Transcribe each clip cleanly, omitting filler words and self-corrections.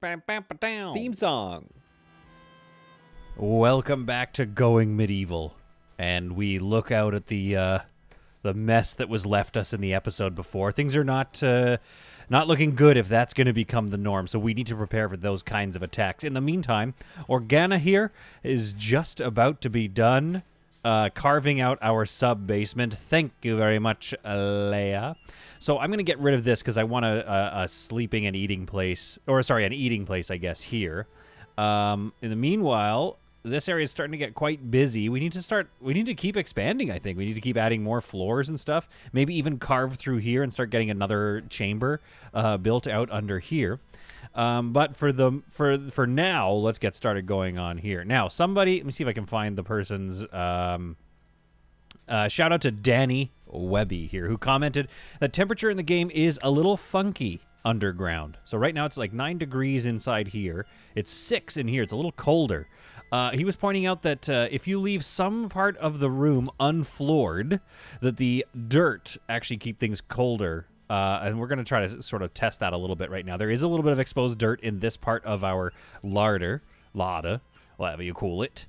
Theme song. Welcome back to Going Medieval, and we look out at the mess that was left us in the episode before. Things are not looking good if that's going to become the norm, so we need to prepare for those kinds of attacks. In the meantime, Organa here is just about to be done carving out our sub-basement. Thank you very much, Leia. So I'm going to get rid of this because I want a sleeping and eating place, an eating place, I guess, here. In the meanwhile, this area is starting to get quite busy. We need to keep expanding, I think. We need to keep adding more floors and stuff. Maybe even carve through here and start getting another chamber built out under here. But for now, let's get started going on here. Now, somebody, let me see if I can find the person's, shout out to Danny Webby here, who commented that temperature in the game is a little funky underground. So right now it's like 9 degrees inside here. It's 6 in here. It's a little colder. He was pointing out that if you leave some part of the room unfloored, that the dirt actually keep things colder. And we're going to try to sort of test that a little bit right now. There is a little bit of exposed dirt in this part of our larder, whatever you call it.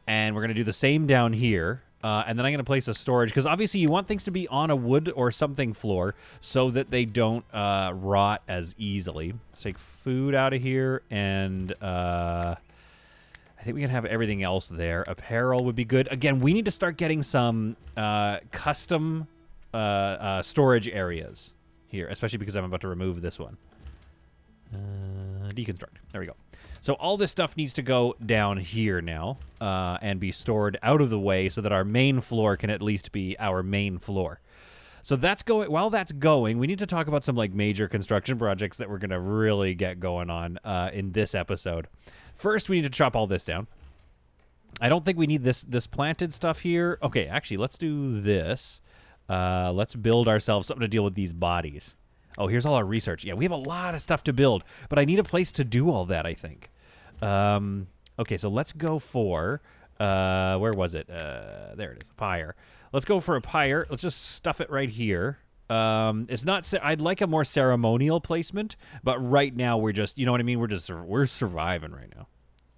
And we're going to do the same down here. And then I'm going to place a storage, because obviously you want things to be on a wood or something floor so that they don't rot as easily. Let's take food out of here, and I think we can have everything else there. Apparel would be good. Again, we need to start getting some custom storage areas here, especially because I'm about to remove this one. Deconstruct. There we go. So all this stuff needs to go down here now and be stored out of the way so that our main floor can at least be our main floor. So that's going. While that's going, we need to talk about some like major construction projects that we're going to really get going on in this episode. First, we need to chop all this down. I don't think we need this planted stuff here. Okay, actually, let's do this. Let's build ourselves something to deal with these bodies. Oh, here's all our research. Yeah, we have a lot of stuff to build, but I need a place to do all that, I think. Okay, so let's go for, where was it? There it is, a pyre. Let's go for a pyre. Let's just stuff it right here. It's not, I'd like a more ceremonial placement, but right now we're just, you know what I mean? We're surviving right now.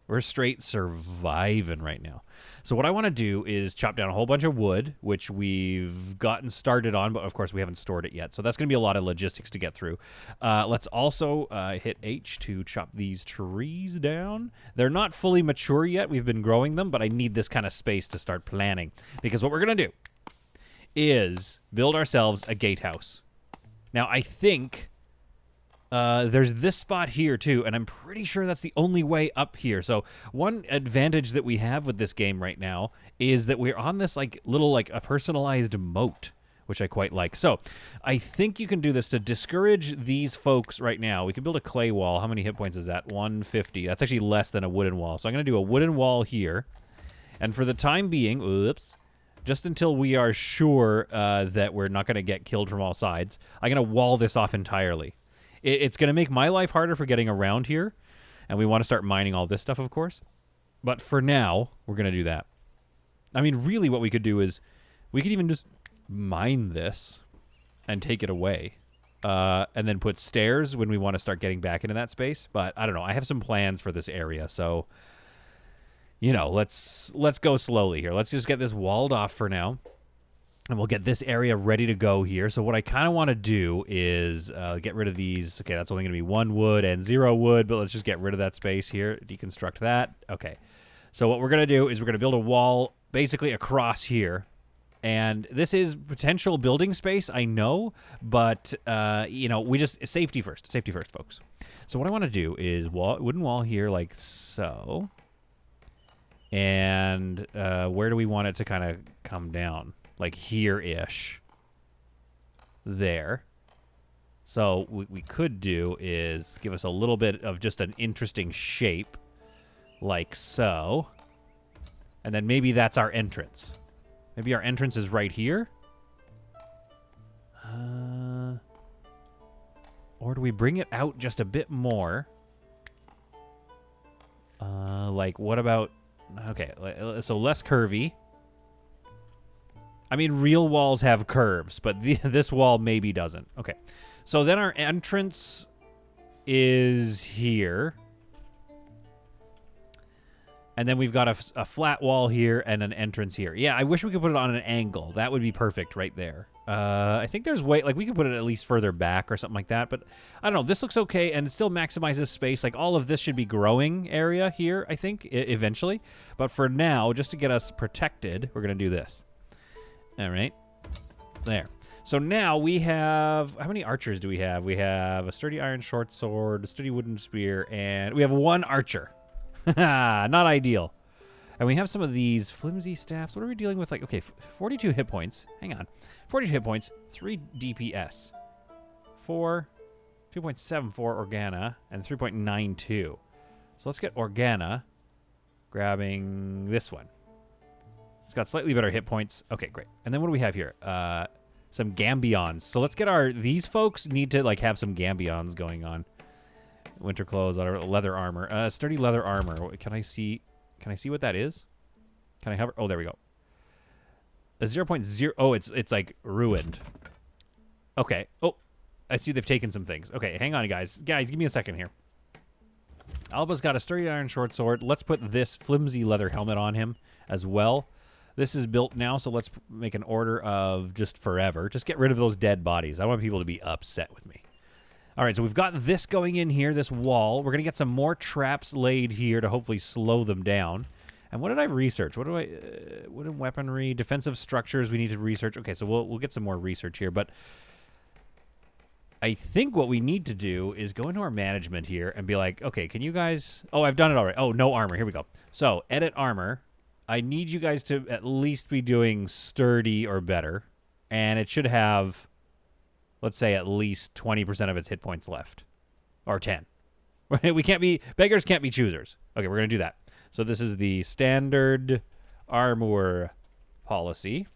We're straight surviving right now. So what I want to do is chop down a whole bunch of wood, which we've gotten started on, but of course we haven't stored it yet. So that's going to be a lot of logistics to get through. Let's also hit H to chop these trees down. They're not fully mature yet. We've been growing them, but I need this kind of space to start planning. Because what we're going to do is build ourselves a gatehouse. Now, I think there's this spot here too, and I'm pretty sure that's the only way up here. So one advantage that we have with this game right now is that we're on this like little like a personalized moat, which I quite like. So I think you can do this to discourage these folks right now. We can build a clay wall. How many hit points is that? 150. That's actually less than a wooden wall. So I'm going to do a wooden wall here. And for the time being, just until we are sure that we're not going to get killed from all sides, I'm going to wall this off entirely. It's going to make my life harder for getting around here, and we want to start mining all this stuff, of course. But for now, we're going to do that. I mean, really what we could do is we could even just mine this and take it away, and then put stairs when we want to start getting back into that space. But I don't know. I have some plans for this area, so, you know, let's go slowly here. Let's just get this walled off for now. And we'll get this area ready to go here. So what I kind of want to do is get rid of these. Okay, that's only going to be 1 wood and 0 wood, but let's just get rid of that space here. Deconstruct that. Okay. So what we're going to do is we're going to build a wall basically across here. And this is potential building space, I know, but, you know, safety first. Safety first, folks. So what I want to do is wooden wall here like so. And where do we want it to kind of come down? Like here-ish. There. So what we could do is give us a little bit of just an interesting shape. Like so. And then maybe that's our entrance. Maybe our entrance is right here? Or do we bring it out just a bit more? Like, what about... Okay, so less curvy. I mean, real walls have curves, but this wall maybe doesn't. Okay, so then our entrance is here. And then we've got a flat wall here and an entrance here. Yeah, I wish we could put it on an angle. That would be perfect right there. I think there's way... Like, we could put it at least further back or something like that. But, I don't know. This looks okay, and it still maximizes space. Like, all of this should be growing area here, I think, eventually. But for now, just to get us protected, we're going to do this. All right. There. So now we have... How many archers do we have? We have a sturdy iron short sword, a sturdy wooden spear, and we have one archer. Not ideal. And we have some of these flimsy staffs. What are we dealing with? Like, okay, 42 hit points. Hang on. 42 hit points, 3 DPS, 2.74 Organa, and 3.92. So let's get Organa, grabbing this one. It's got slightly better hit points. Okay, great. And then what do we have here? Some Gambions. So let's get our... These folks need to, like, have some Gambions going on. Winter clothes, leather armor. Sturdy leather armor. Can I see what that is? Can I hover? Oh, there we go. A 0.0. Oh, it's like ruined. Okay. Oh, I see they've taken some things. Okay, hang on, guys. Guys, give me a second here. Alba's got a sturdy iron short sword. Let's put this flimsy leather helmet on him as well. This is built now, so let's make an order of just forever. Just get rid of those dead bodies. I want people to be upset with me. All right, so we've got this going in here, this wall. We're going to get some more traps laid here to hopefully slow them down. And what did I research? What do I... wooden weaponry, defensive structures we need to research. Okay, so we'll get some more research here. But I think what we need to do is go into our management here and be like, okay, can you guys... Oh, I've done it already. Oh, no armor. Here we go. So, edit armor. I need you guys to at least be doing sturdy or better. And it should have... Let's say at least 20% of its hit points left. Or 10. We can't be... Beggars can't be choosers. Okay, we're going to do that. So this is the standard armor policy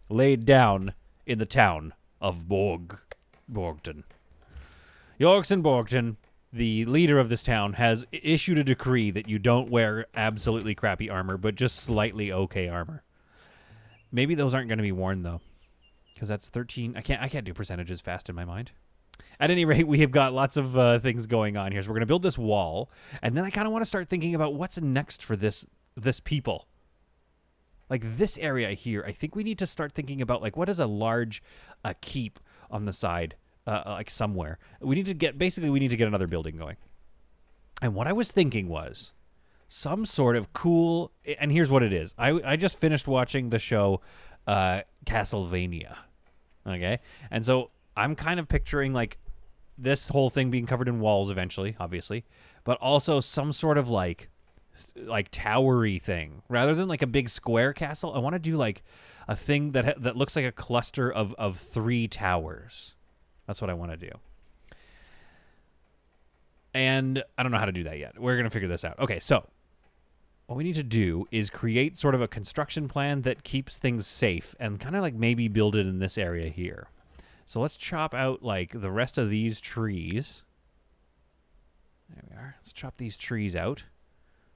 laid down in the town of Borgton. Yorkson Borgton, the leader of this town, has issued a decree that you don't wear absolutely crappy armor, but just slightly okay armor. Maybe those aren't going to be worn, though. Because that's 13. I can't do percentages fast in my mind. At any rate, we have got lots of things going on here. So we're going to build this wall. And then I kind of want to start thinking about what's next for this people. Like this area here, I think we need to start thinking about like what is a large keep on the side, like somewhere. We need to get another building going. And what I was thinking was some sort of cool, and here's what it is. I just finished watching the show Castlevania. Okay? And so I'm kind of picturing like this whole thing being covered in walls eventually, obviously, but also some sort of like towery thing. Rather than like a big square castle, I want to do like a thing that looks like a cluster of 3 towers. That's what I want to do. And I don't know how to do that yet. We're going to figure this out. Okay, so what we need to do is create sort of a construction plan that keeps things safe and kind of like maybe build it in this area here. So let's chop out like the rest of these trees. There we are. Let's chop these trees out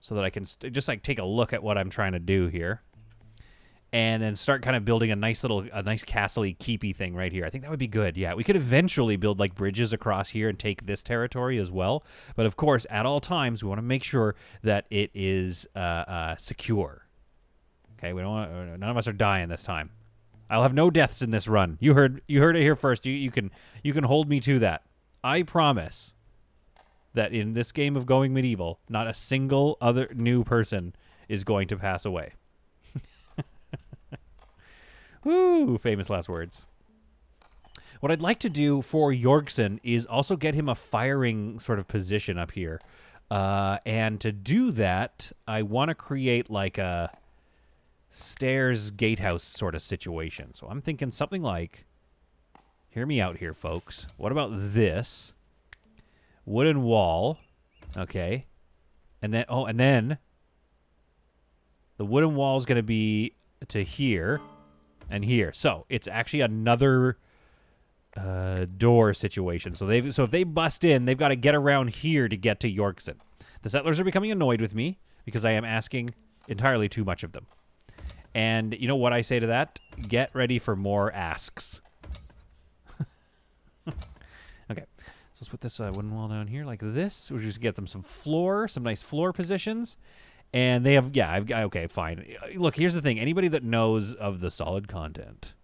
so that I can just like take a look at what I'm trying to do here. And then start kind of building a nice castle-y, keepy thing right here. I think that would be good. Yeah, we could eventually build like bridges across here and take this territory as well. But of course, at all times, we want to make sure that it is secure. Okay, we don't want none of us are dying this time. I'll have no deaths in this run. You heard it here first. You can hold me to that. I promise that in this game of Going Medieval, not a single other new person is going to pass away. Woo! Famous last words. What I'd like to do for Yorkson is also get him a firing sort of position up here. And to do that, I want to create like a stairs gatehouse sort of situation. So I'm thinking something like, hear me out here, folks. What about this? Wooden wall. Okay. And then the wooden wall is going to be to here. And here. So, it's actually another door situation. So if they bust in, they've got to get around here to get to Yorkson. The settlers are becoming annoyed with me because I am asking entirely too much of them. And you know what I say to that? Get ready for more asks. Okay. So let's put this wooden wall down here like this. We'll just get them some nice floor positions. And they have, yeah, okay, fine. Look, here's the thing. Anybody that knows of the solid content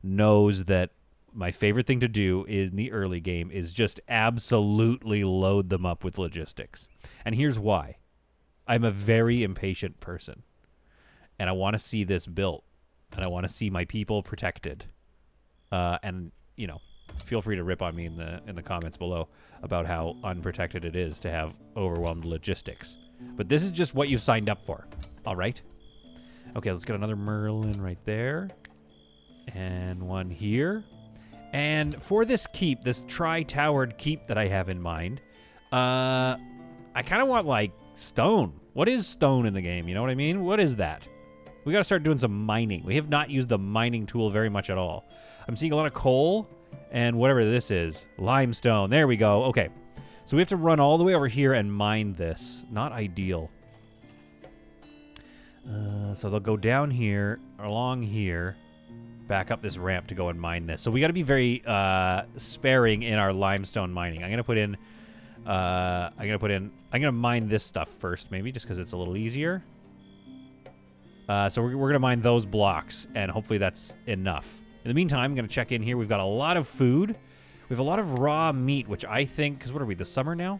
knows that my favorite thing to do in the early game is just absolutely load them up with logistics. And here's why. I'm a very impatient person. And I want to see this built. And I want to see my people protected. And, you know, feel free to rip on me in the comments below about how unprotected it is to have overwhelmed logistics. But this is just what you signed up for. All right? Okay, let's get another Merlin right there. And one here. And for this keep, this tri-towered keep that I have in mind, I kind of want, like, stone. What is stone in the game? You know what I mean? What is that? We got to start doing some mining. We have not used the mining tool very much at all. I'm seeing a lot of coal and whatever this is. Limestone. There we go. Okay. So we have to run all the way over here and mine this. Not ideal. So they'll go down here, along here, back up this ramp to go and mine this. So we got to be very sparing in our limestone mining. I'm gonna mine this stuff first, maybe just because it's a little easier. So we're gonna mine those blocks, and hopefully that's enough. In the meantime, I'm gonna check in here. We've got a lot of food. We have a lot of raw meat, which I think, because what are we, the summer now?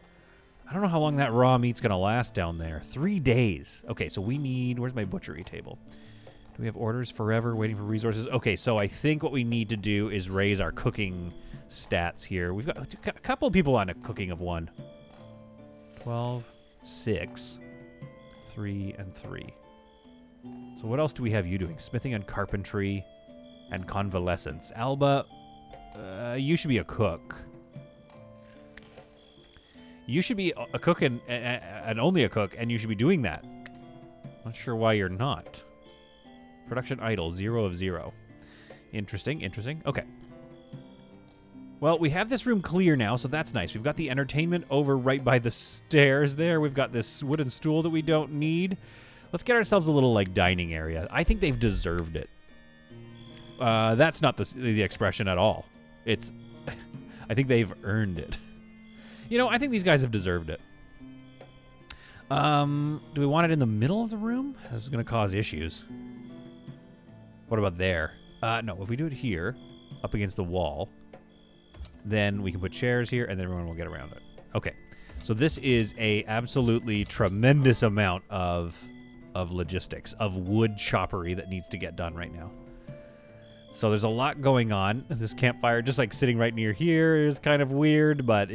I don't know how long that raw meat's going to last down there. 3 days. Okay, so we need, where's my butchery table? Do we have orders forever waiting for resources? Okay, so I think what we need to do is raise our cooking stats here. We've got a couple of people on a cooking of 1. 12, 6, 3, and 3. So what else do we have you doing? Smithing and carpentry and convalescence. Alba... you should be a cook. You should be a cook and only a cook, and you should be doing that. Not sure why you're not. Production idle, 0 of 0. Interesting, interesting. Okay. Well, we have this room clear now, so that's nice. We've got the entertainment over right by the stairs there. We've got this wooden stool that we don't need. Let's get ourselves a little, like, dining area. I think they've deserved it. That's not the expression at all. It's, I think they've earned it. You know, I think these guys have deserved it. Do we want it in the middle of the room? This is going to cause issues. What about there? No, if we do it here, up against the wall, then we can put chairs here, and then everyone will get around it. Okay, so this is a absolutely tremendous amount of logistics, of wood choppery that needs to get done right now. So there's a lot going on. This campfire, just like sitting right near here, is kind of weird, but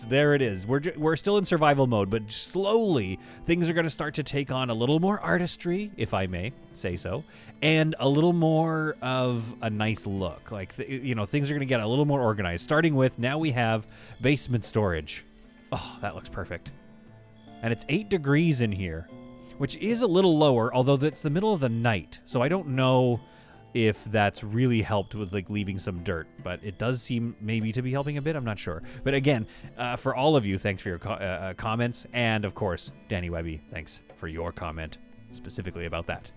there it is. We're still in survival mode, but slowly things are going to start to take on a little more artistry, if I may say so, and a little more of a nice look. Like, you know, things are going to get a little more organized. Starting with, now we have basement storage. Oh, that looks perfect. And it's 8 degrees in here, which is a little lower, although it's the middle of the night, so I don't know if that's really helped with, like, leaving some dirt, but it does seem maybe to be helping a bit. I'm not sure. But again, for all of you, thanks for your comments, and of course, Danny Webby, thanks for your comment specifically about that.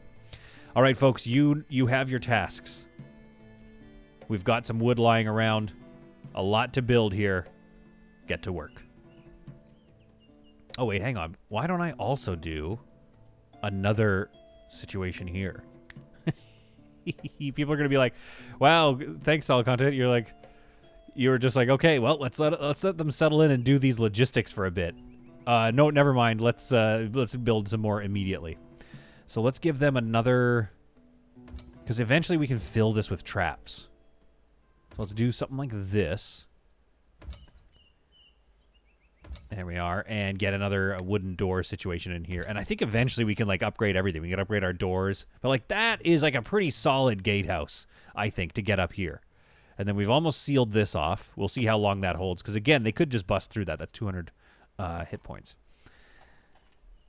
All right, folks, you have your tasks. We've got some wood lying around, a lot to build here. Get to work. Oh wait, hang on. Why don't I also do another situation here? People are gonna be like, "Wow, thanks, solid content." You were just like, "Okay, well, let's let them settle in and do these logistics for a bit." No, never mind. Let's build some more immediately. So let's give them another, because eventually we can fill this with traps. So let's do something like this. There we are, and get another wooden door situation in here. And I think eventually we can, like, upgrade everything. We can upgrade our doors. But, like, that is, like, a pretty solid gatehouse, I think, to get up here. And then we've almost sealed this off. We'll see how long that holds. Because, again, they could just bust through that. That's 200 hit points.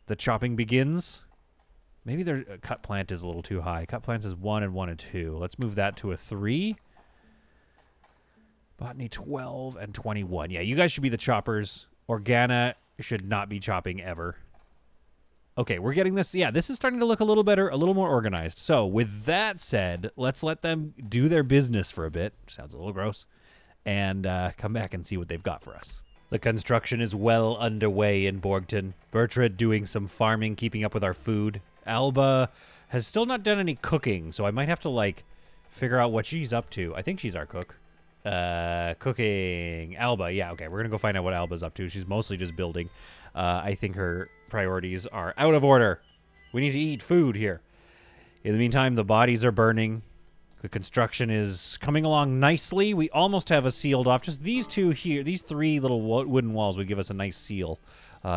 The chopping begins. Maybe their cut plant is a little too high. Cut plants is 1 and 1 and 2. Let's move that to a 3. Botany 12 and 21. Yeah, you guys should be the choppers. Organa should not be chopping ever. Okay, we're getting this. Yeah, this is starting to look a little better, a little more organized. So, with that said, let's let them do their business for a bit. Sounds a little gross. And come back and see what they've got for us. The construction is well underway in Borgton. Bertrand doing some farming, keeping up with our food. Alba has still not done any cooking, so I might have to, like, figure out what she's up to. I think she's our cook. Cooking. Alba, yeah, okay. We're going to go find out what Alba's up to. She's mostly just building. I think her priorities are out of order. We need to eat food here. In the meantime, the bodies are burning. The construction is coming along nicely. We almost have a sealed off. Just these two here, these three little wooden walls would give us a nice seal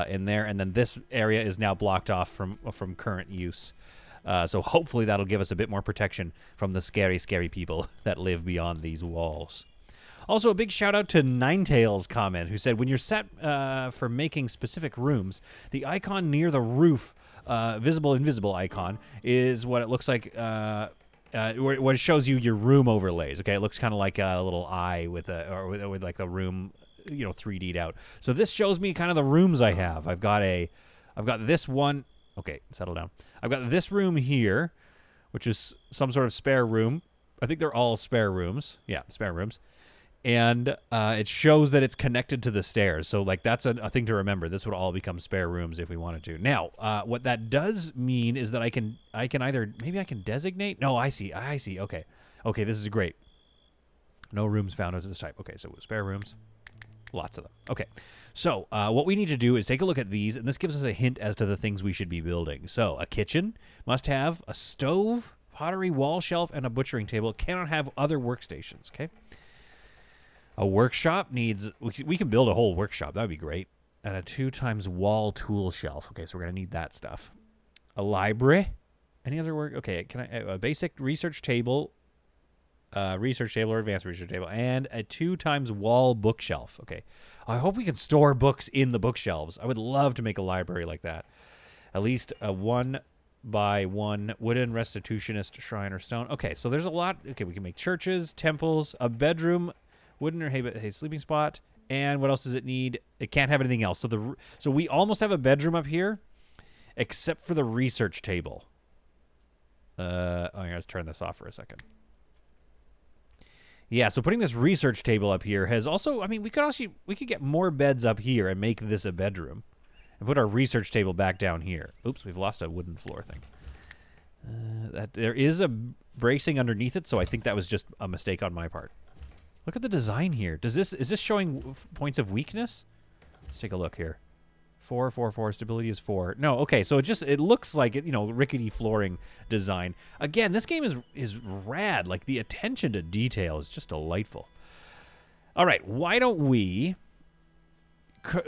in there. And then this area is now blocked off from current use. So hopefully that'll give us a bit more protection from the scary, scary people that live beyond these walls. Also, a big shout out to Ninetails comment, who said, when you're set for making specific rooms, the icon near the roof, visible-invisible icon, is what it looks like... what shows you your room overlays. Okay, it looks kind of like a little eye with like the room, 3D'd out. So this shows me kind of the rooms I have. I've got this one. Okay, settle down. I've got this room here, which is some sort of spare room. I think they're all spare rooms. Yeah, spare rooms. And it shows that it's connected to the stairs. So, like, that's a thing to remember. This would all become spare rooms if we wanted to. Now, what that does mean is that I can either... Maybe I can designate? No, I see. Okay. Okay, this is great. No rooms found of this type. Okay, so spare rooms. Lots of them. Okay. So, what we need to do is take a look at these, and this gives us a hint as to the things we should be building. So, a kitchen must have a stove, pottery, wall shelf, and a butchering table. It cannot have other workstations, okay? A workshop needs... We can build a whole workshop. That would be great. And a 2x wall tool shelf. Okay, so we're going to need that stuff. A library. Any other work? Okay, can I... A basic research table. Research table or advanced research table. And a 2x wall bookshelf. Okay. I hope we can store books in the bookshelves. I would love to make a library like that. At least a 1x1 wooden restitutionist shrine or stone. Okay, so there's a lot. Okay, we can make churches, temples, a bedroom... Wooden or hay sleeping spot. And what else does it need? It can't have anything else. So we almost have a bedroom up here, except for the research table. Let's turn this off for a second. Yeah, so putting this research table up here has also... I mean, we could get more beds up here and make this a bedroom. And put our research table back down here. Oops, we've lost a wooden floor thing. There is a bracing underneath it, so I think that was just a mistake on my part. Look at the design here. Is this showing points of weakness? Let's take a look here. 4, 4, 4. Stability is 4. No, okay. So it looks like it, rickety flooring design. Again, this game is rad. Like, the attention to detail is just delightful. All right, why don't we?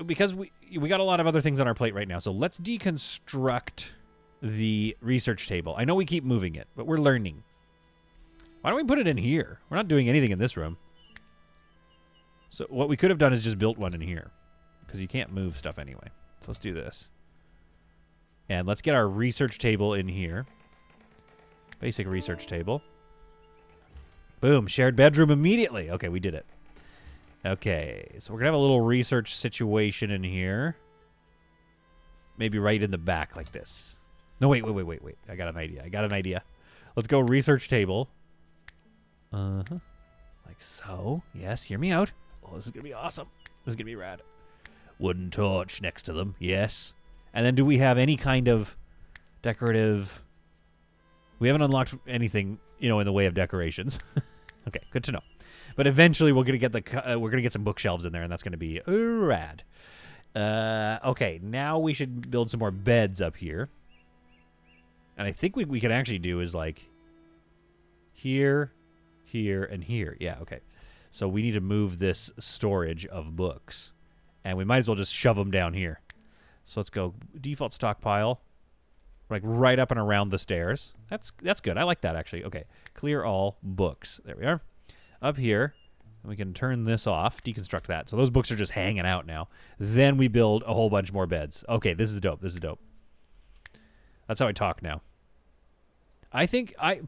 Because we got a lot of other things on our plate right now. So let's deconstruct the research table. I know we keep moving it, but we're learning. Why don't we put it in here? We're not doing anything in this room. So what we could have done is just built one in here, because you can't move stuff anyway. So let's do this. And let's get our research table in here. Basic research table. Boom, shared bedroom immediately. Okay, we did it. Okay, so we're going to have a little research situation in here. Maybe right in the back like this. No, wait. I got an idea. Let's go research table. Like so. Yes, hear me out. Oh, this is going to be awesome. This is going to be rad. Wooden torch next to them. Yes. And then do we have any kind of decorative... We haven't unlocked anything, in the way of decorations. Okay, good to know. But eventually we're going to get some bookshelves in there, and that's going to be rad. Okay, now we should build some more beds up here. And I think we can actually do is like here, here, and here. Yeah, okay. So we need to move this storage of books. And we might as well just shove them down here. So let's go default stockpile. Like right up and around the stairs. That's good. I like that, actually. Okay, clear all books. There we are. Up here, and we can turn this off, deconstruct that. So those books are just hanging out now. Then we build a whole bunch more beds. Okay, this is dope. That's how I talk now. I think I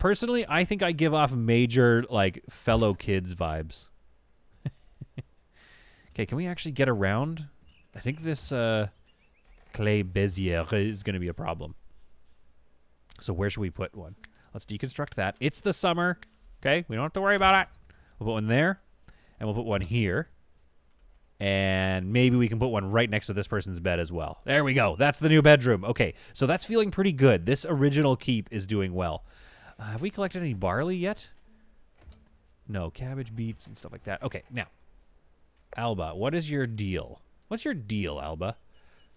give off major, like, fellow kids vibes. Okay, can we actually get around? I think this clay bezier is going to be a problem. So where should we put one? Let's deconstruct that. It's the summer. Okay, we don't have to worry about it. We'll put one there, and we'll put one here. And maybe we can put one right next to this person's bed as well. There we go. That's the new bedroom. Okay, so that's feeling pretty good. This original keep is doing well. Have we collected any barley yet? No, cabbage, beets, and stuff like that. Okay, now, Alba, what is your deal? What's your deal, Alba?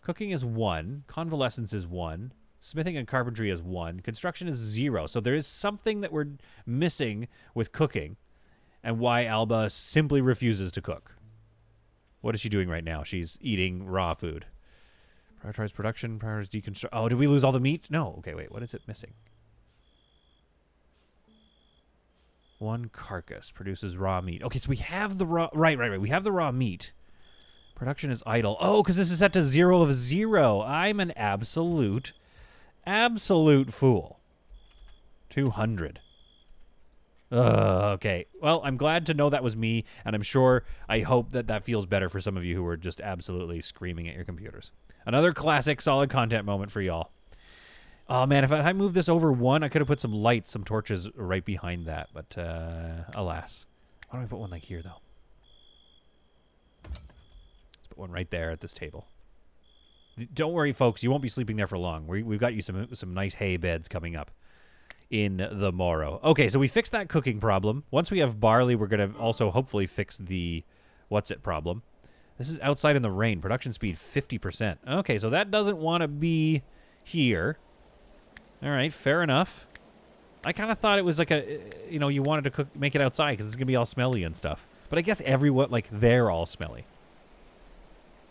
Cooking is 1. Convalescence is 1. Smithing and carpentry is 1. Construction is 0. So there is something that we're missing with cooking and why Alba simply refuses to cook. What is she doing right now? She's eating raw food. Prioritize production, prioritize deconstruct. Oh, did we lose all the meat? No. Okay, wait. What is it missing? 1 carcass produces raw meat. Okay, so we have the raw... Right. We have the raw meat. Production is idle. Oh, because this is set to 0 of 0. I'm an absolute fool. 200. Okay. Well, I'm glad to know that was me, and I'm sure, I hope that feels better for some of you who were just absolutely screaming at your computers. Another classic solid content moment for y'all. Oh, man, if I moved this over 1, I could have put some lights, some torches right behind that, but alas. Why don't I put one like here, though? Let's put one right there at this table. Don't worry, folks. You won't be sleeping there for long. We've got you some nice hay beds coming up in the morrow. Okay, so we fixed that cooking problem. Once we have barley, we're going to also hopefully fix the what's-it problem. This is outside in the rain. Production speed 50%. Okay, so that doesn't want to be here. All right, fair enough. I kind of thought it was like you wanted to make it outside because it's going to be all smelly and stuff. But I guess everyone, they're all smelly.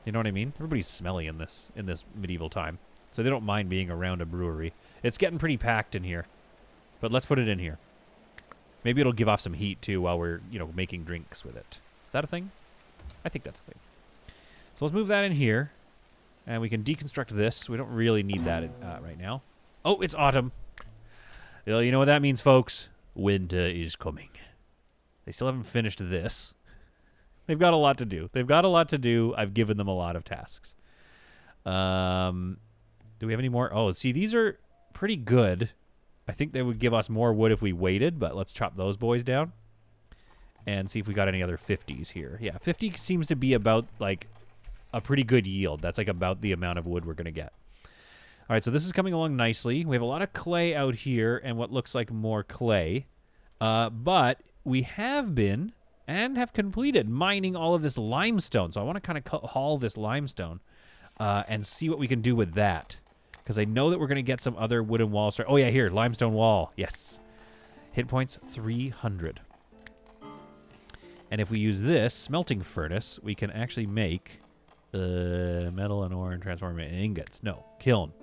You know what I mean? Everybody's smelly in this medieval time. So they don't mind being around a brewery. It's getting pretty packed in here. But let's put it in here. Maybe it'll give off some heat, too, while we're, making drinks with it. Is that a thing? I think that's a thing. So let's move that in here. And we can deconstruct this. We don't really need that right now. Oh, it's autumn. Well, you know what that means, folks. Winter is coming. They still haven't finished this. They've got a lot to do. I've given them a lot of tasks. Do we have any more? Oh, see, these are pretty good. I think they would give us more wood if we waited, but let's chop those boys down and see if we got any other 50s here. Yeah, 50 seems to be about, a pretty good yield. That's, about the amount of wood we're going to get. All right, so this is coming along nicely. We have a lot of clay out here and what looks like more clay. But we have been and have completed mining all of this limestone. So I want to kind of haul this limestone and see what we can do with that. Because I know that we're going to get some other wooden walls. Oh, yeah, here, limestone wall. Yes. Hit points, 300. And if we use this smelting furnace, we can actually make metal and ore and transform it in ingots. No, kiln.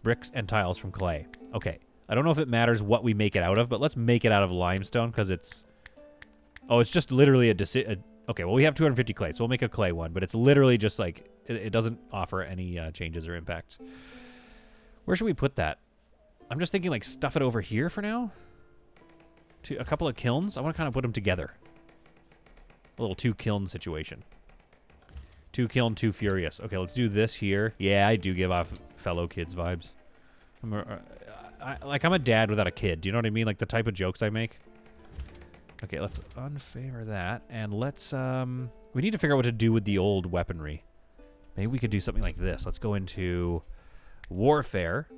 Bricks and tiles from clay. Okay. I don't know if it matters what we make it out of, but let's make it out of limestone because it's... Oh, it's just literally okay, well, we have 250 clay, so we'll make a clay one, but it's literally just it doesn't offer any changes or impacts. Where should we put that? I'm just thinking, stuff it over here for now. To a couple of kilns. I want to kind of put them together. A little 2 kiln situation. 2 kiln, 2 furious. Okay, let's do this here. Yeah, I do give off fellow kids vibes. I'm a dad without a kid. Do you know what I mean? The type of jokes I make. Okay, let's unfavor that, and let's, we need to figure out what to do with the old weaponry. Maybe we could do something like this. Let's go into warfare.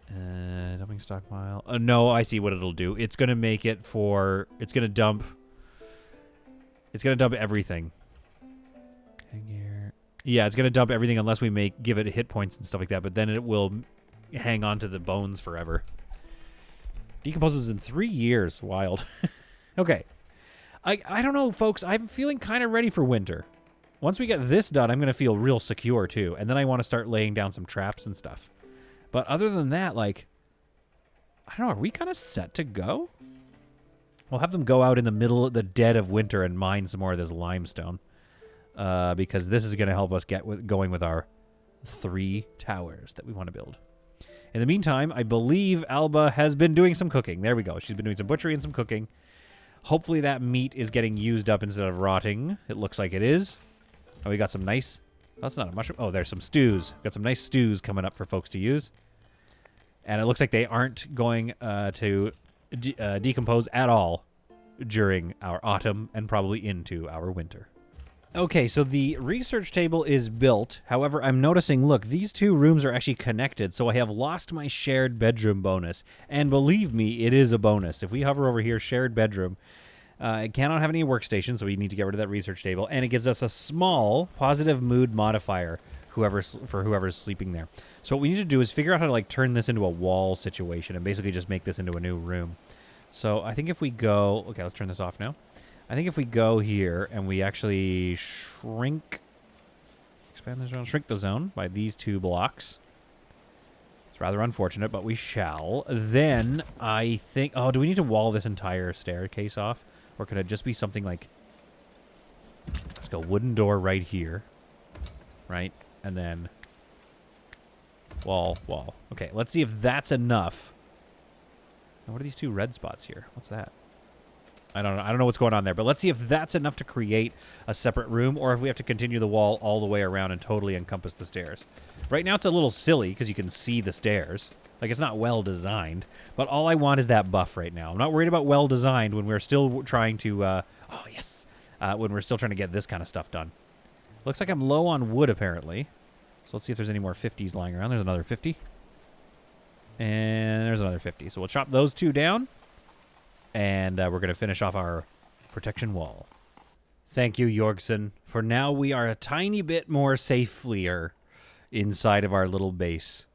Dumping stockpile. No, I see what it'll do. It's going to make it it's going to dump everything. Yeah, it's going to dump everything unless we give it hit points and stuff like that, but then it will hang on to the bones forever. Decomposes in 3 years. Wild. Okay. I don't know, folks. I'm feeling kind of ready for winter. Once we get this done, I'm going to feel real secure, too. And then I want to start laying down some traps and stuff. But other than that, I don't know. Are we kind of set to go? We'll have them go out in the dead of winter and mine some more of this limestone. Because this is going to help us get going with our 3 towers that we want to build. In the meantime, I believe Alba has been doing some cooking. There we go. She's been doing some butchery and some cooking. Hopefully that meat is getting used up instead of rotting. It looks like it is. Oh, we got some nice... That's not a mushroom. Oh, there's some stews. Got some nice stews coming up for folks to use. And it looks like they aren't going to decompose at all. during our autumn and probably into our winter. Okay, so the research table is built. However, I'm noticing, look, these two rooms are actually connected, so I have lost my shared bedroom bonus. And believe me, it is a bonus. If we hover over here, shared bedroom, it cannot have any workstations, so we need to get rid of that research table. And it gives us a small positive mood modifier for whoever's sleeping there. So what we need to do is figure out how to like turn this into a wall situation and basically just make this into a new room. So I think if we go... Okay, let's turn this off now. I think if we go here and we actually shrink... Expand the zone. Shrink the zone by these 2 blocks. It's rather unfortunate, but we shall. Then I think... Oh, do we need to wall this entire staircase off? Or could it just be something like... Let's go wooden door right here. Right? And then... Wall, wall. Okay, let's see if that's enough. Now, what are these 2 red spots here? What's that? I don't know. I don't know what's going on there, but let's see if that's enough to create a separate room or if we have to continue the wall all the way around and totally encompass the stairs. Right now it's a little silly because you can see the stairs. Like, it's not well designed, but all I want is that buff right now. I'm not worried about well designed when we're still trying to, oh yes, when we're still trying to get this kind of stuff done. Looks like I'm low on wood apparently. So let's see if there's any more 50s lying around. There's another 50. And there's another 50. So we'll chop those 2 down. And we're going to finish off our protection wall. Thank you, Jorgsen. For now, we are a tiny bit more safelier inside of our little base.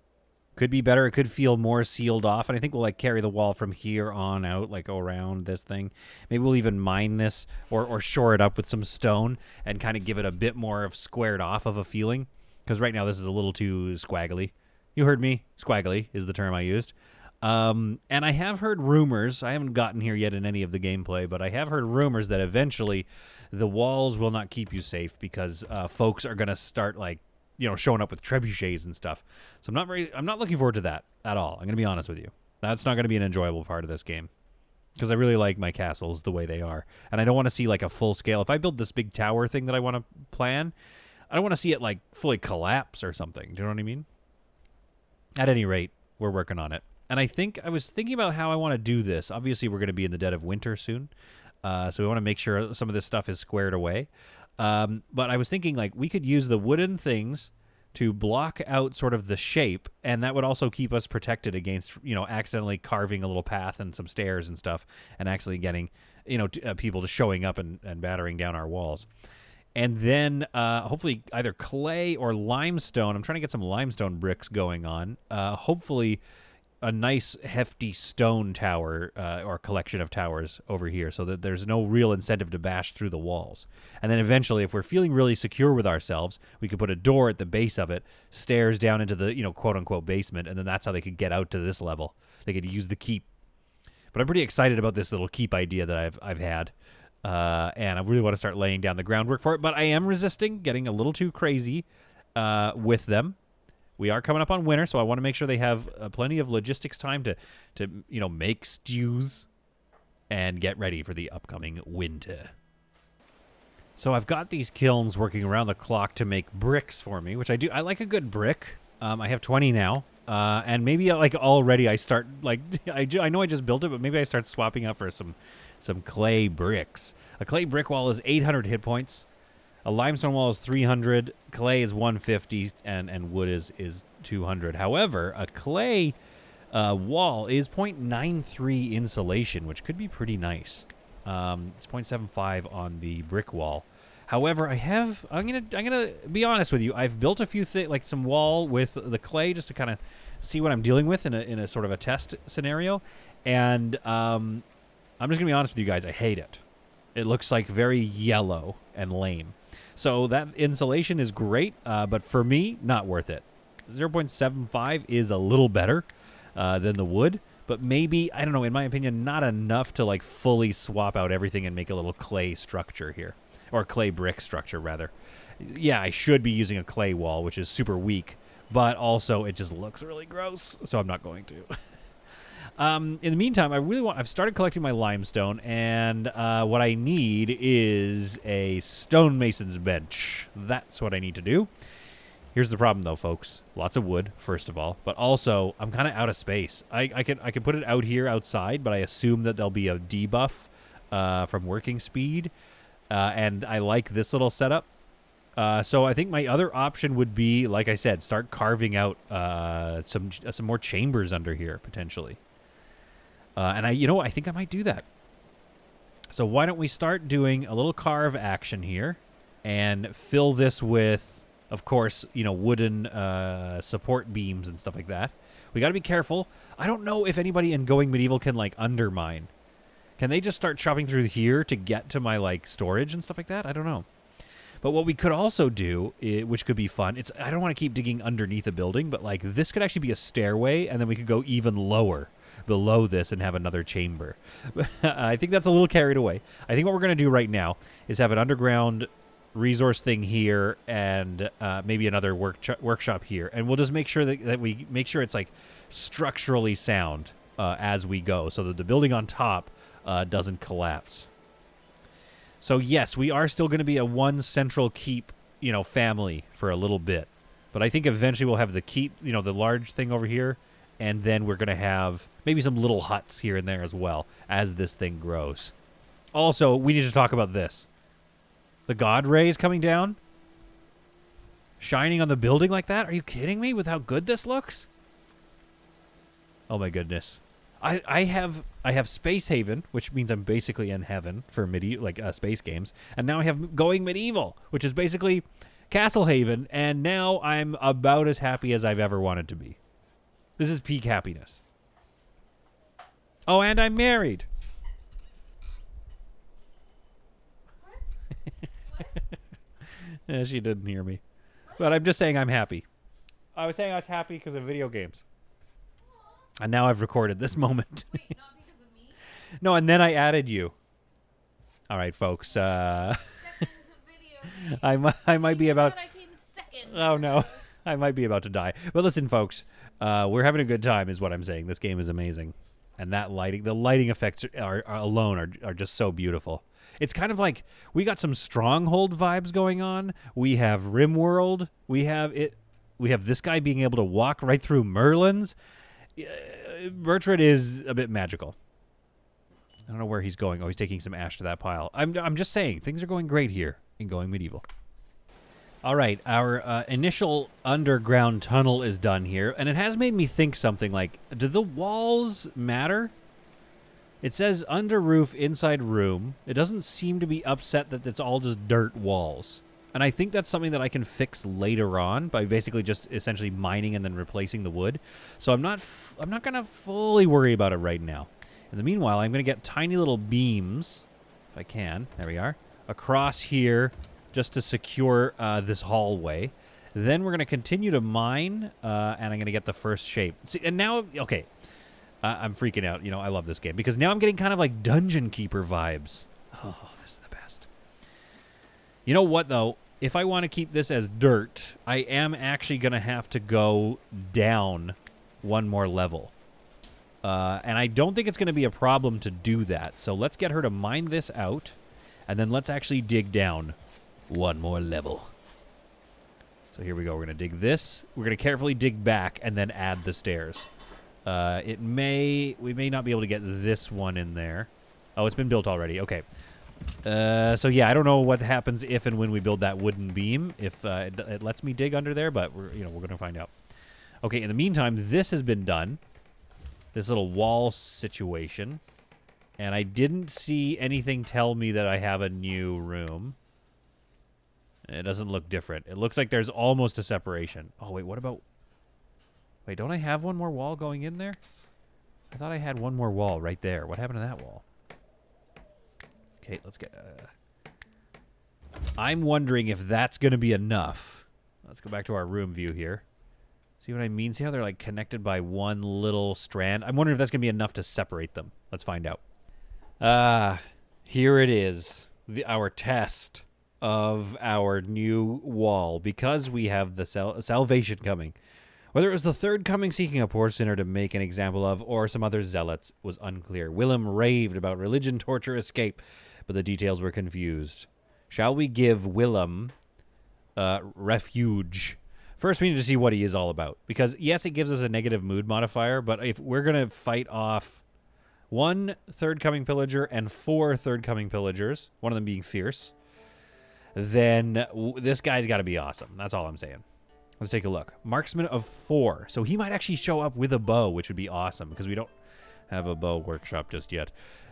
Could be better. It could feel more sealed off. And I think we'll like carry the wall from here on out, like around this thing. Maybe we'll even mine this or shore it up with some stone and kind of give it a bit more of squared off of a feeling. Because right now this is a little too squaggly. You heard me. Squaggly is the term I used. And I have heard rumors, I haven't gotten here yet in any of the gameplay, but I have heard rumors that eventually the walls will not keep you safe because folks are going to start, like, you know, showing up with trebuchets and stuff. So I'm not looking forward to that at all. I'm going to be honest with you. That's not going to be an enjoyable part of this game because I really like my castles the way they are. And I don't want to see, like, a full scale. If I build this big tower thing that I want to plan, I don't want to see it, like, fully collapse or something. Do you know what I mean? At any rate, we're working on it. And I was thinking about how I want to do this. Obviously, we're going to be in the dead of winter soon. So we want to make sure some of this stuff is squared away. But I was thinking, like, we could use the wooden things to block out sort of the shape. And that would also keep us protected against, you know, accidentally carving a little path and some stairs and stuff. And actually getting, you know, people just showing up and battering down our walls. And then hopefully either clay or limestone. I'm trying to get some limestone bricks going on. Hopefully a nice hefty stone tower or collection of towers over here so that there's no real incentive to bash through the walls. And then eventually, if we're feeling really secure with ourselves, we could put a door at the base of it, stairs down into the, you know, quote-unquote basement, and then that's how they could get out to this level. They could use the keep. But I'm pretty excited about this little keep idea that I've had. And I really want to start laying down the groundwork for it. But I am resisting getting a little too crazy with them. We are coming up on winter, so I want to make sure they have plenty of logistics time to you know, make stews and get ready for the upcoming winter. So I've got these kilns working around the clock to make bricks for me, which I do. I like a good brick. I have 20 now, and maybe like already I start like I know I just built it, but maybe I start swapping out for some clay bricks. A clay brick wall is 800 hit points. A limestone wall is 300, clay is 150, and wood is 200. However, a clay wall is 0.93 insulation, which could be pretty nice. It's 0.75 on the brick wall. However, I'm gonna be honest with you. I've built a few things, like some wall with the clay, just to kind of see what I'm dealing with in a sort of a test scenario. And I'm just gonna be honest with you guys. I hate it. It looks like very yellow and lame. So that insulation is great, but for me, not worth it. 0.75 is a little better than the wood, but maybe, I don't know, in my opinion, not enough to like fully swap out everything and make a little clay structure here. Or clay brick structure, rather. Yeah, I should be using a clay wall, which is super weak, but also it just looks really gross, so I'm not going to. In the meantime, I've started collecting my limestone, and what I need is a stonemason's bench. That's what I need to do. Here's the problem, though, folks. Lots of wood, first of all, but also I'm kind of out of space. I could put it out here outside, but I assume that there'll be a debuff from working speed, and I like this little setup. So I think my other option would be, like I said, start carving out some more chambers under here potentially. And I think I might do that. So why don't we start doing a little carve action here, and fill this with, of course, wooden support beams and stuff like that. We got to be careful. I don't know if anybody in Going Medieval can like undermine. Can they just start chopping through here to get to my like storage and stuff like that? I don't know. But what we could also do, which could be fun, I don't want to keep digging underneath a building, but like this could actually be a stairway, and then we could go even lower below this and have another chamber. I think that's a little carried away. I think what we're going to do right now is have an underground resource thing here, and maybe another workshop here, and we'll just make sure that we make sure it's like structurally sound as we go, so that the building on top doesn't collapse. So yes, we are still going to be a one central keep, family for a little bit, but I think eventually we'll have the keep, the large thing over here, and then we're going to have maybe some little huts here and there as well as this thing grows. Also, we need to talk about this. The God rays coming down, shining on the building like that. Are you kidding me with how good this looks? Oh my goodness. I have Space Haven, which means I'm basically in heaven for space games, and now I have Going Medieval, which is basically Castle Haven, and now I'm about as happy as I've ever wanted to be. This is peak happiness. Oh, and I'm married. She didn't hear me, but I'm just saying I'm happy. I was saying I was happy because of video games. And now I've recorded this moment. Wait, not because of me? No, and then I added you. All right, folks. Video I might be about... I came second. Oh, no. I might be about to die. But listen, folks. We're having a good time is what I'm saying. This game is amazing. And that lighting, the lighting effects alone are just so beautiful. It's kind of like we got some Stronghold vibes going on. We have Rimworld. We have this guy being able to walk right through Merlin's. Bertrand is a bit magical. I don't know where he's going. Oh, he's taking some ash to that pile. I'm just saying, things are going great here in Going Medieval. All right, our initial underground tunnel is done here, and it has made me think something like, do the walls matter? It says under roof, inside room. It doesn't seem to be upset that it's all just dirt walls. And I think that's something that I can fix later on by basically just essentially mining and then replacing the wood. So I'm not going to fully worry about it right now. In the meanwhile, I'm going to get tiny little beams, if I can. There we are. Across here, just to secure this hallway. Then we're going to continue to mine, and I'm going to get the first shape. See, and now, okay, I'm freaking out. I love this game because now I'm getting kind of like Dungeon Keeper vibes. Oh, this is the best. You know what, though? If I want to keep this as dirt, I am actually going to have to go down one more level. And I don't think it's going to be a problem to do that. So let's get her to mine this out, and then let's actually dig down one more level. So here we go. We're going to dig this. We're going to carefully dig back and then add the stairs. We may not be able to get this one in there. Oh, it's been built already. Okay. So yeah, I don't know what happens if and when we build that wooden beam, if it lets me dig under there, but we're going to find out. Okay, in the meantime, this has been done. This little wall situation. And I didn't see anything tell me that I have a new room. It doesn't look different. It looks like there's almost a separation. Oh, wait, what about... Wait, don't I have one more wall going in there? I thought I had one more wall right there. What happened to that wall? Okay, let's get... I'm wondering if that's going to be enough. Let's go back to our room view here. See what I mean? See how they're like connected by one little strand? I'm wondering if that's going to be enough to separate them. Let's find out. Here it is. Our test of our new wall. Because we have the salvation coming. Whether it was the third coming seeking a poor sinner to make an example of, or some other zealots, was unclear. Willem raved about religion, torture, escape, but the details were confused. Shall we give Willem refuge? First, we need to see what he is all about. Because, yes, it gives us a negative mood modifier, but if we're going to fight off 1 third coming pillager and 4 third coming pillagers, one of them being fierce, then this guy's got to be awesome. That's all I'm saying. Let's take a look. Marksman of 4. So he might actually show up with a bow, which would be awesome because we don't have a bow workshop just yet.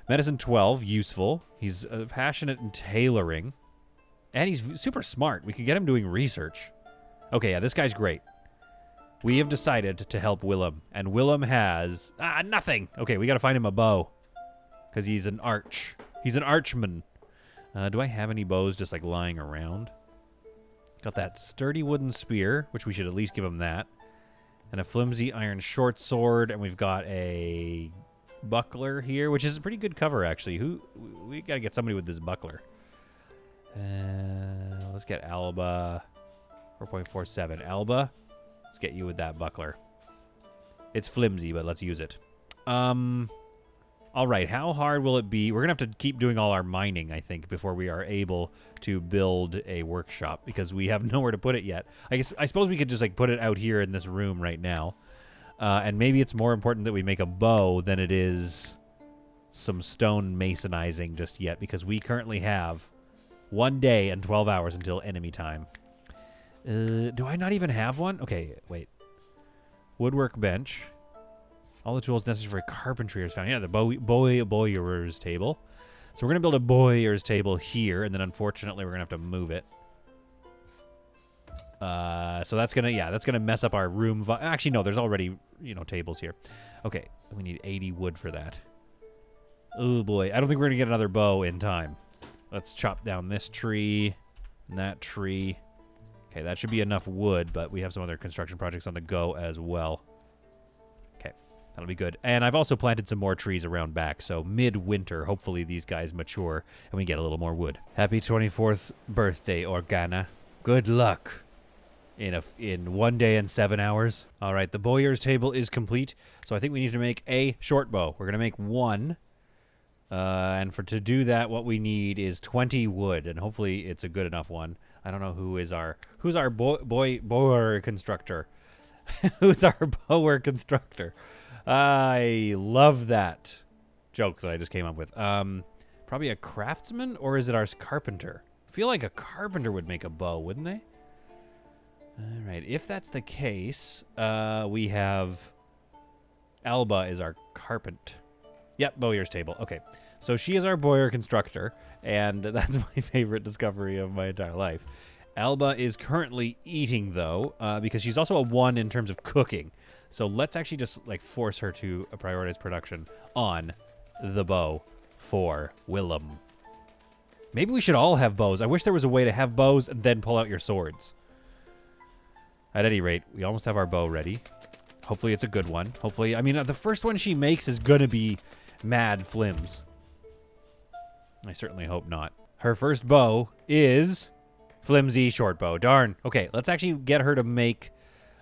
Medicine 12, useful. He's passionate in tailoring. And he's super smart. We could get him doing research. Okay, yeah, this guy's great. We have decided to help Willem. And Willem has... nothing! Okay, we got to find him a bow. Because he's an arch. He's an archman. Do I have any bows just, like, lying around? Got that sturdy wooden spear, which we should at least give him that. And a flimsy iron short sword. And we've got a buckler here, which is a pretty good cover, actually. We got to get somebody with this buckler. Let's get Alba. 4.47. Alba. Let's get you with that buckler. It's flimsy, but let's use it. All right, how hard will it be? We're going to have to keep doing all our mining, I think, before we are able to build a workshop, because we have nowhere to put it yet. I suppose we could just, like, put it out here in this room right now. And maybe it's more important that we make a bow than it is some stone masonizing just yet, because we currently have 1 day and 12 hours until enemy time. Do I not even have one? Okay, wait. Woodwork bench. All the tools necessary for carpentry are found. Yeah, the bowyer's table. So we're going to build a bowyer's table here, and then unfortunately we're going to have to move it. So that's going to mess up our room. Actually, no, there's already, tables here. Okay, we need 80 wood for that. Oh, boy. I don't think we're going to get another bow in time. Let's chop down this tree and that tree. Okay, that should be enough wood, but we have some other construction projects on the go as well. Okay, that'll be good. And I've also planted some more trees around back, so mid-winter, hopefully these guys mature and we get a little more wood. Happy 24th birthday, Organa. Good luck in 1 day and 7 hours. All right, the bowyer's table is complete, so I think we need to make a short bow. We're going to make one. And to do that, what we need is 20 wood, and hopefully it's a good enough one. I don't know who's our bower constructor. Who's our bower constructor? I love that joke that I just came up with. Probably a craftsman, or is it our carpenter? I feel like a carpenter would make a bow, wouldn't they? All right, if that's the case, we have Alba is our carpenter. Yep, bowyer's table. Okay, so she is our bowyer constructor, and that's my favorite discovery of my entire life. Alba is currently eating, though, because she's also a 1 in terms of cooking. So let's actually just, like, force her to prioritize production on the bow for Willem. Maybe we should all have bows. I wish there was a way to have bows and then pull out your swords. At any rate, we almost have our bow ready. Hopefully it's a good one. Hopefully, I mean, the first one she makes is gonna be mad flims. I certainly hope not. Her first bow is flimsy short bow. Darn. Okay, let's actually get her to make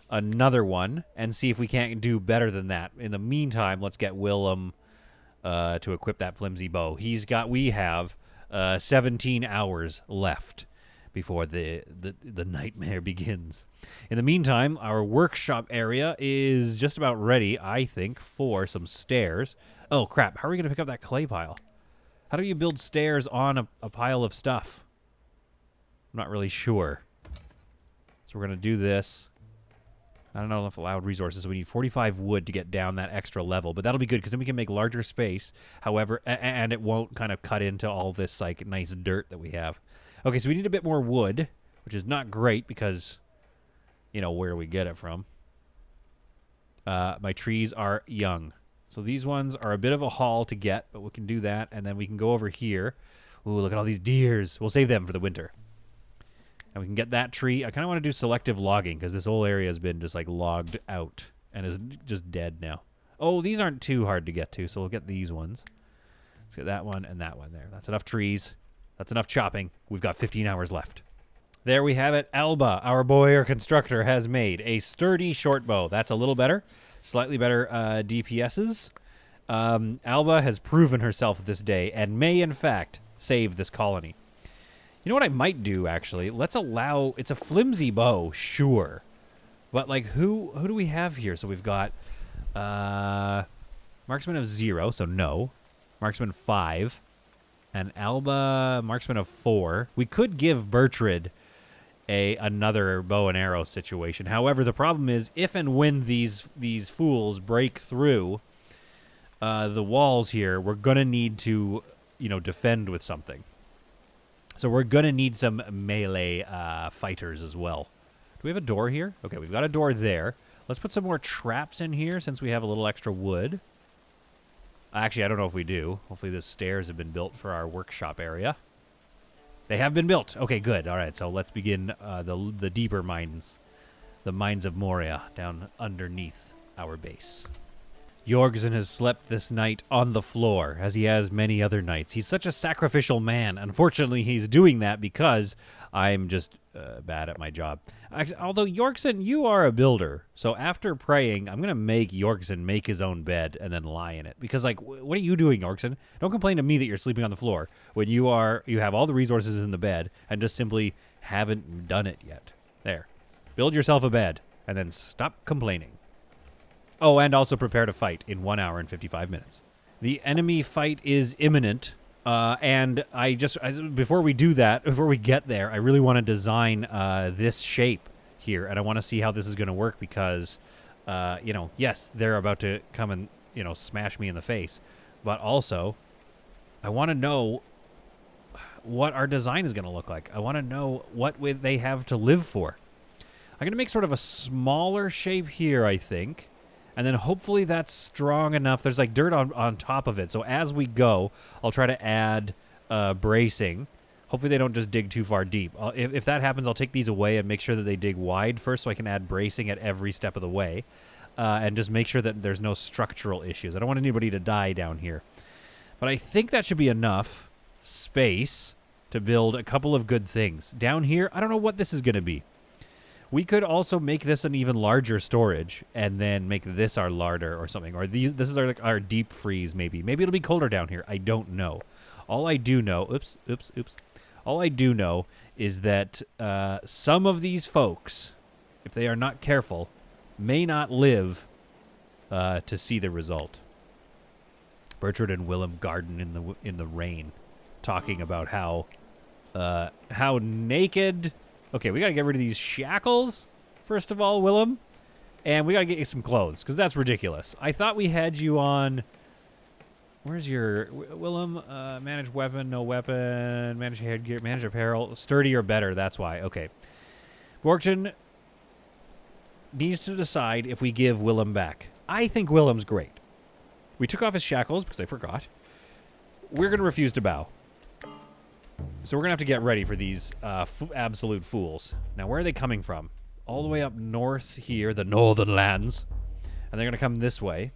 another one and see if we can't do better than that. In the meantime, let's get Willem to equip that flimsy bow. We have 17 hours left before the nightmare begins. In the meantime, our workshop area is just about ready, I think, for some stairs. Oh, crap. How are we going to pick up that clay pile? How do you build stairs on a pile of stuff? I'm not really sure. So we're going to do this. I don't know if allowed resources, so we need 45 wood to get down that extra level. But that'll be good, because then we can make larger space. However, and it won't kind of cut into all this, like, nice dirt that we have. Okay, so we need a bit more wood, which is not great because, where we get it from. My trees are young. So these ones are a bit of a haul to get, but we can do that. And then we can go over here. Ooh, look at all these deers. We'll save them for the winter. And we can get that tree. I kind of want to do selective logging because this whole area has been just, like, logged out and is just dead now. Oh, these aren't too hard to get to, so we'll get these ones. Let's get that one and that one there. That's enough trees. That's enough chopping. We've got 15 hours left. There we have it. Alba, our bowyer constructor, has made a sturdy short bow. That's a little better. Slightly better DPSs. Alba has proven herself this day and may, in fact, save this colony. You know what I might do, actually? Let's allow... It's a flimsy bow, sure. But, like, who do we have here? So we've got Marksman of 0, so no. Marksman 5. And Alba, marksman of 4. We could give Bertrand another bow and arrow situation. However, the problem is, if and when these fools break through the walls here, we're going to need to, defend with something. So we're going to need some melee fighters as well. Do we have a door here? Okay, we've got a door there. Let's put some more traps in here since we have a little extra wood. Actually, I don't know if we do. Hopefully the stairs have been built for our workshop area. They have been built. Okay, good. All right, so let's begin the deeper mines. The mines of Moria down underneath our base. Jorgensen has slept this night on the floor, as he has many other nights. He's such a sacrificial man. Unfortunately, he's doing that because I'm just bad at my job. Although, Jorgensen, you are a builder. So after praying, I'm going to make Jorgensen make his own bed and then lie in it. Because, what are you doing, Jorgensen? Don't complain to me that you're sleeping on the floor when you have all the resources in the bed and just simply haven't done it yet. There. Build yourself a bed and then stop complaining. Oh, and also prepare to fight in 1 hour and 55 minutes. The enemy fight is imminent, and before we do that, before we get there, I really want to design this shape here, and I want to see how this is going to work because, yes, they're about to come and, smash me in the face, but also, I want to know what our design is going to look like. I want to know what they have to live for. I'm going to make sort of a smaller shape here, I think. And then hopefully that's strong enough. There's dirt on top of it. So as we go, I'll try to add bracing. Hopefully they don't just dig too far deep. If that happens, I'll take these away and make sure that they dig wide first so I can add bracing at every step of the way. And just make sure that there's no structural issues. I don't want anybody to die down here. But I think that should be enough space to build a couple of good things. Down here, I don't know what this is going to be. We could also make this an even larger storage and then make this our larder or something. Or this is our deep freeze maybe. Maybe it'll be colder down here. I don't know. All I do know... Oops. All I do know is that some of these folks, if they are not careful, may not live to see the result. Bertrand and Willem garden in the rain, talking about how naked... Okay, we got to get rid of these shackles, first of all, Willem. And we got to get you some clothes, because that's ridiculous. I thought we had you on... Where's your... Willem, manage weapon, no weapon, manage headgear, manage apparel, sturdy or better, that's why. Okay. Borgton needs to decide if we give Willem back. I think Willem's great. We took off his shackles, because I forgot. We're going to refuse to bow. So we're going to have to get ready for these absolute fools. Now, where are they coming from? All the way up north here, the northern lands. And they're going to come this way.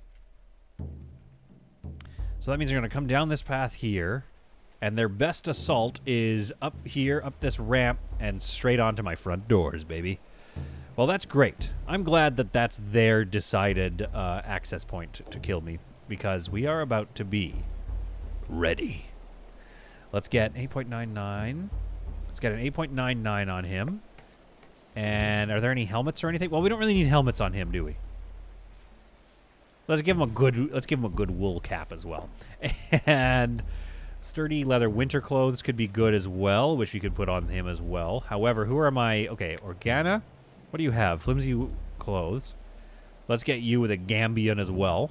So that means they're going to come down this path here. And their best assault is up here, up this ramp, and straight onto my front doors, baby. Well, that's great. I'm glad that that's their decided access point to kill me. Because we are about to be ready. Let's get 8.99. Let's get an 8.99 on him. And are there any helmets or anything? Well, we don't really need helmets on him, do we? Let's give him a good wool cap as well. And sturdy leather winter clothes could be good as well, which we could put on him as well. However, who are my... Okay, Organa. What do you have? Flimsy clothes. Let's get you with a Gambian as well.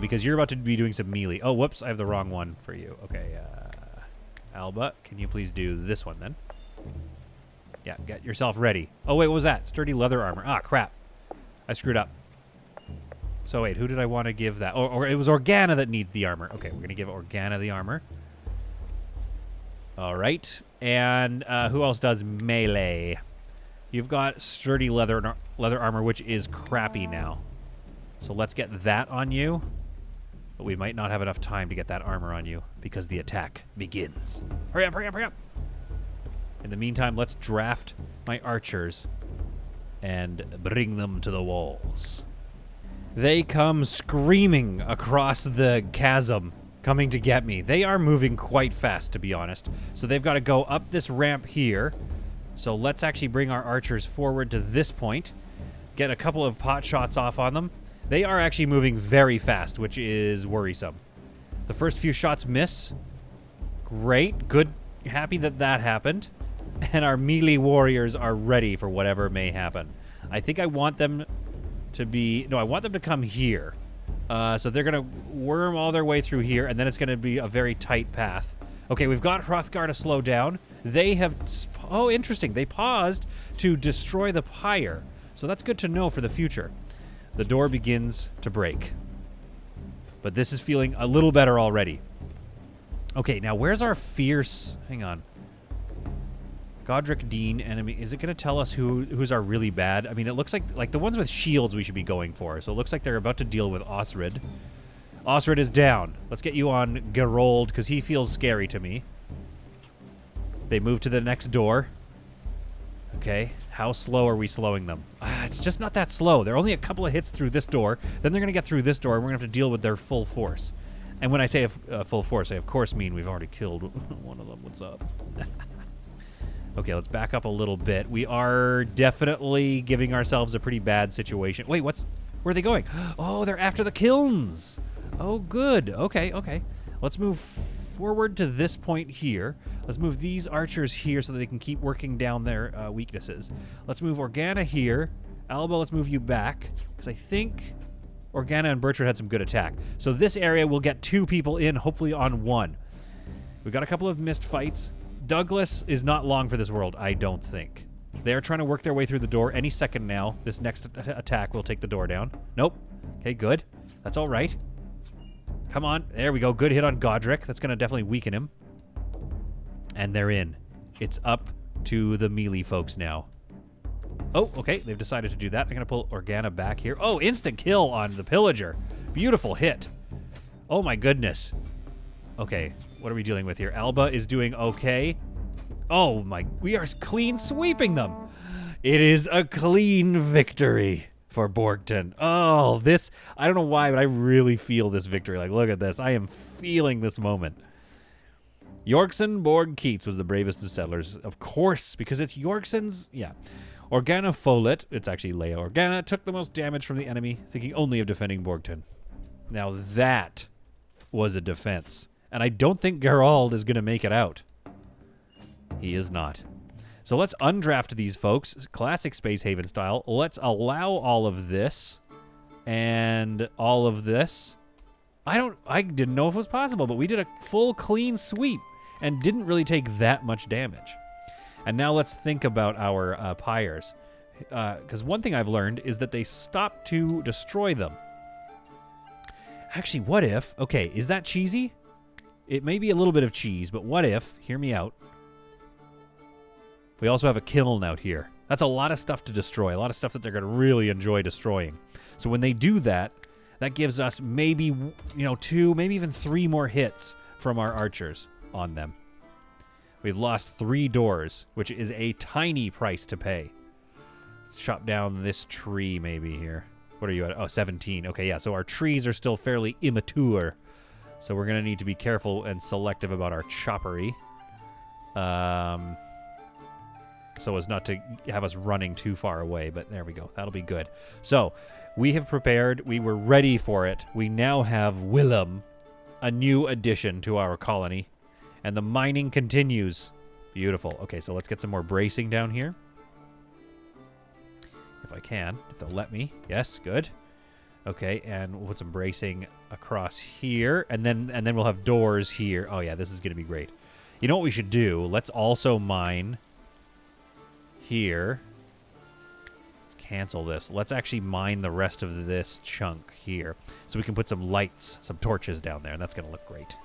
Because you're about to be doing some melee. Oh, whoops, I have the wrong one for you. Okay, Alba, can you please do this one then? Yeah, get yourself ready. Oh, wait, what was that? Sturdy leather armor. Ah, crap. I screwed up. So, wait, who did I want to give that? Or it was Organa that needs the armor. Okay, we're going to give Organa the armor. All right. And who else does melee? You've got sturdy leather armor, which is crappy now. So let's get that on you. But we might not have enough time to get that armor on you because the attack begins. Hurry up, hurry up, hurry up. In the meantime, let's draft my archers and bring them to the walls. They come screaming across the chasm, coming to get me. They are moving quite fast, to be honest. So they've got to go up this ramp here. So let's actually bring our archers forward to this point. Get a couple of pot shots off on them. They are actually moving very fast, which is worrisome. The first few shots miss. Great. Good. Happy that that happened. And our melee warriors are ready for whatever may happen. I think I want them to be... No, I want them to come here. So they're going to worm all their way through here, and then it's going to be a very tight path. Okay, we've got Hrothgar to slow down. They have... Oh, interesting. They paused to destroy the pyre. So that's good to know for the future. The door begins to break. But this is feeling a little better already. Okay, now where's our fierce... Hang on. Godric Dean enemy. Is it going to tell us who's our really bad? I mean, it looks like the ones with shields we should be going for. So it looks like they're about to deal with Osrid. Osrid is down. Let's get you on Gerold, because he feels scary to me. They move to the next door. Okay. How slow are we slowing them? It's just not that slow. They're only a couple of hits through this door. Then they're going to get through this door, and we're going to have to deal with their full force. And when I say full force, I of course mean we've already killed one of them. What's up? Okay, let's back up a little bit. We are definitely giving ourselves a pretty bad situation. Wait, where are they going? Oh, they're after the kilns. Oh, good. Okay, okay. Let's move forward to this point here. Let's move these archers here so that they can keep working down their weaknesses. Let's move Organa here. Alba, let's move you back, because I think Organa and Bertrand had some good attack. So this area will get 2 people in, hopefully on 1. We've got a couple of missed fights. Douglas is not long for this world, I don't think. They are trying to work their way through the door any second now. This next attack will take the door down. Nope. Okay, good. That's all right. Come on. There we go. Good hit on Godric. That's going to definitely weaken him. And they're in. It's up to the melee folks now. Oh, okay. They've decided to do that. I'm going to pull Organa back here. Oh, instant kill on the Pillager. Beautiful hit. Oh, my goodness. Okay. What are we dealing with here? Alba is doing okay. Oh, my. We are clean sweeping them. It is a clean victory for Borgton. Oh, this, I don't know why, but I really feel this victory. Like, look at this. I am feeling this moment. Yorkson Borg Keats was the bravest of settlers. Of course, because it's Yorkson's, yeah. Organa Follett, it's actually Leia Organa, took the most damage from the enemy, thinking only of defending Borgton. Now that was a defense. And I don't think Gerald is going to make it out. He is not. So let's undraft these folks, classic Space Haven style. Let's allow all of this and all of this. I didn't know if it was possible, but we did a full clean sweep and didn't really take that much damage. And now let's think about our pyres. Because one thing I've learned is that they stop to destroy them. Actually, what if... Okay, is that cheesy? It may be a little bit of cheese, but what if... Hear me out. We also have a kiln out here. That's a lot of stuff to destroy. A lot of stuff that they're going to really enjoy destroying. So when they do that, that gives us maybe, 2, maybe even 3 more hits from our archers on them. We've lost 3 doors, which is a tiny price to pay. Let's chop down this tree maybe here. What are you at? Oh, 17. Okay, yeah, so our trees are still fairly immature. So we're going to need to be careful and selective about our choppery. So as not to have us running too far away, but there we go. That'll be good. So we have prepared. We were ready for it. We now have Willem, a new addition to our colony, and the mining continues. Beautiful. Okay, so let's get some more bracing down here. If I can, if they'll let me. Yes, good. Okay, and we'll put some bracing across here, and then we'll have doors here. Oh yeah, this is going to be great. You know what we should do? Let's also mine here. Let's cancel this. Let's actually mine the rest of this chunk here, so we can put some lights, some torches down there, and that's going to look great.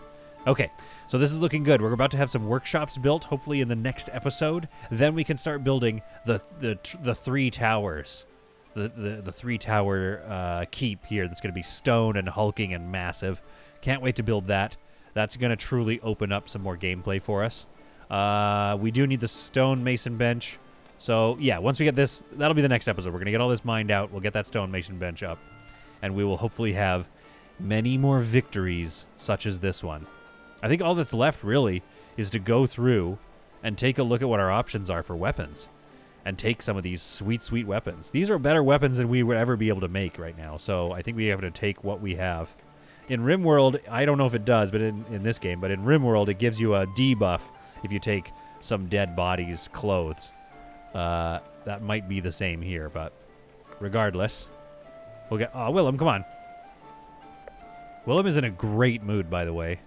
Okay, so this is looking good. We're about to have some workshops built, hopefully in the next episode. Then we can start building the 3 towers. The 3-tower keep here that's going to be stone and hulking and massive. Can't wait to build that. That's going to truly open up some more gameplay for us. We do need the stone mason bench. So, yeah, once we get this, that'll be the next episode. We're going to get all this mined out. We'll get that stone mason bench up. And we will hopefully have many more victories such as this one. I think all that's left, really, is to go through and take a look at what our options are for weapons. and take some of these sweet, sweet weapons. These are better weapons than we would ever be able to make right now, so I think we have to take what we have. In Rimworld, I don't know if it does, but in this game, but in Rimworld, it gives you a debuff if you take some dead body's clothes. That might be the same here, but regardless, we'll get... Oh, Willem, come on. Willem is in a great mood, by the way.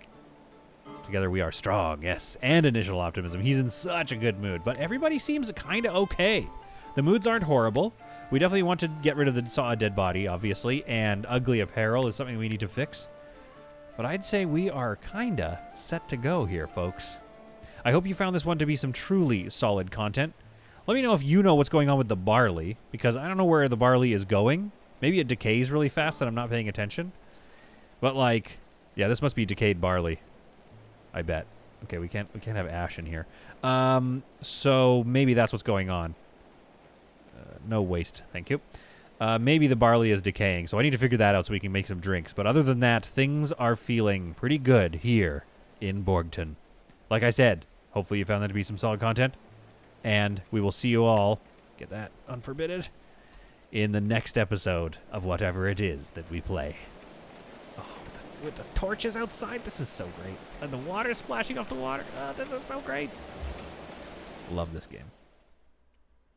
Together we are strong, yes, and initial optimism. He's in such a good mood, but everybody seems kind of okay. The moods aren't horrible. We definitely want to get rid of the saw dead body, obviously, and ugly apparel is something we need to fix. But I'd say we are kind of set to go here, folks. I hope you found this one to be some truly solid content. Let me know if you know what's going on with the barley, because I don't know where the barley is going. Maybe it decays really fast and I'm not paying attention. But, like, yeah, this must be decayed barley. I bet. Okay, we can't have ash in here. So maybe that's what's going on. No waste, thank you. Maybe the barley is decaying, so I need to figure that out so we can make some drinks. But other than that, things are feeling pretty good here in Borgton. Like I said, hopefully you found that to be some solid content. And we will see you all, get that unforbidded, in the next episode of whatever it is that we play. With the torches outside, this is so great. And the water splashing off the water. Oh, this is so great. Love this game.